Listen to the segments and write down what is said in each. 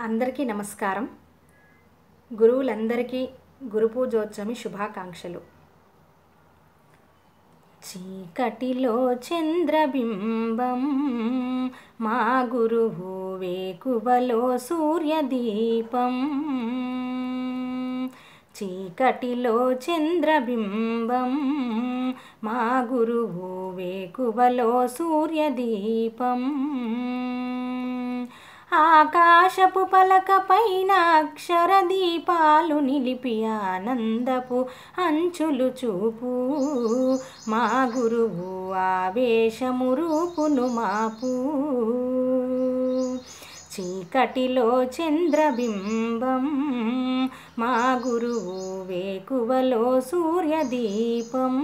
అందరికీ నమస్కారం. గురువులందరికీ గురు పూజోత్సవి శుభాకాంక్షలు. చీకటిలో చంద్రబింబం మా గురువు, వేకువలో సూర్యదీపం. చీకటిలో చంద్రబింబం మా గురువు, వేకువలో సూర్యదీపం. ఆకాశపు పలకపైన అక్షర దీపాలు నిలిపి ఆనందపు అంచులు చూపు మా గురువు, ఆవేశము రూపును మాపు. చీకటిలో చంద్రబింబం మా గురువు, వేకువలో సూర్యదీపం.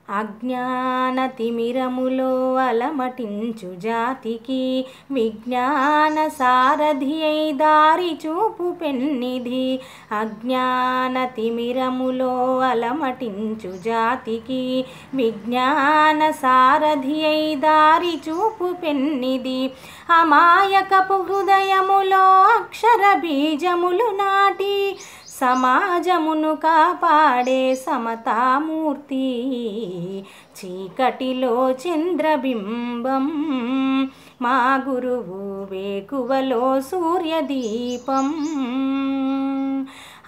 అజ్ఞాన తిమిరములో అలమటించు జాతికి విజ్ఞాన సారథి అయి దారి చూపు పెన్నిధి. అజ్ఞాన తిమిరములో అలమటించు జాతికి విజ్ఞాన సారథి అయి దారి చూపు పెన్నిధి. అమాయకపు హృదయములో అక్షర బీజములు నాటి సమాజమును కాపాడే సమతామూర్తి. చీకటిలో చంద్రబింబం మా గురువు, వేకువలో సూర్యదీపం.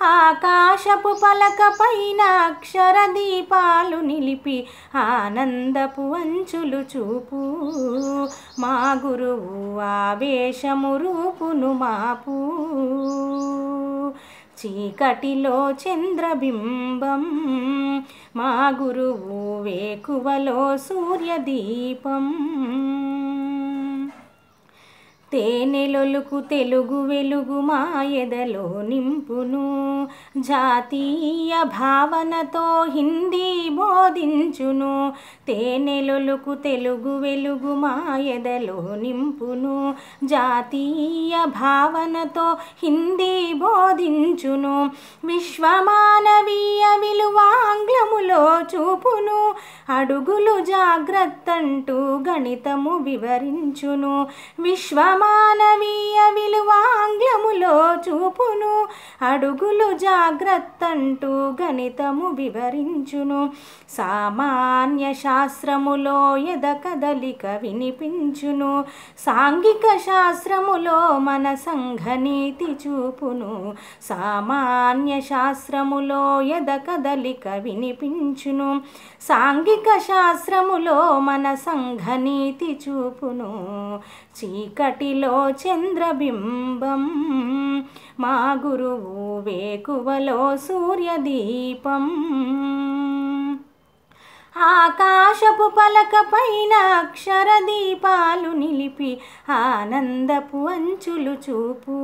ఆకాశపు పలకపైన అక్షర దీపాలు నిలిపి ఆనందపు అంచులు చూపు మా గురువు, ఆవేశము రూపును మాపు. చీకటిలో చంద్రబింబం మా గురువు, వేకువలో సూర్యదీపం. తేనెలొలుకు తెలుగు వెలుగు మా ఎదలో నింపును. జాతీయ భావనతో హిందీ బోధించును. తేనెలొలుకు తెలుగు వెలుగు మా ఎదలో నింపును. జాతీయ భావనతో హిందీ బోధించును. విశ్వమానవీయ విలువ ఆంగ్లములో చూపును. అడుగులు జాగ్రత్తంటూ గణితము వివరించును. విశ్వమానవీయ విలువ ఆంగ్లములో చూపును. అడుగులు జాగ్రత్తంటూ గణితము వివరించును. సామాన్య శాస్త్రములో ఎద కదలిక వినిపించును. సాంఘిక శాస్త్రములో మన సంఘనీతి చూపును. సామాన్య శాస్త్రములో ఎద కదలిక వినిపించును. సాంఘిక శాస్త్రములో మన సంఘనీతి చూపును. చీకటిలో చంద్రబింబం మా గురువు, వేకువలో సూర్యదీపం. ఆకాశపు పలకపైన అక్షర దీపాలు నిలిపి ఆనందపు అంచులు చూపు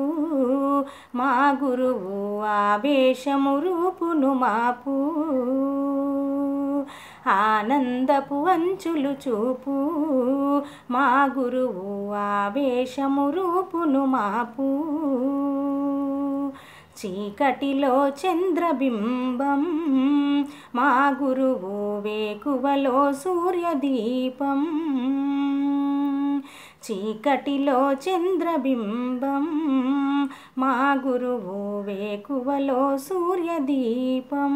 మా గురువు, ఆవేశము రూపును మాపు. ఆనందపు అంచులు చూపు మా గురువు, ఆవేశము రూపును మాపు. చీకటిలో చంద్రబింబం మా గురువు, వేకువలో సూర్యదీపం. చీకటిలో చంద్రబింబం మా గురువు, వేకువలో సూర్యదీపం.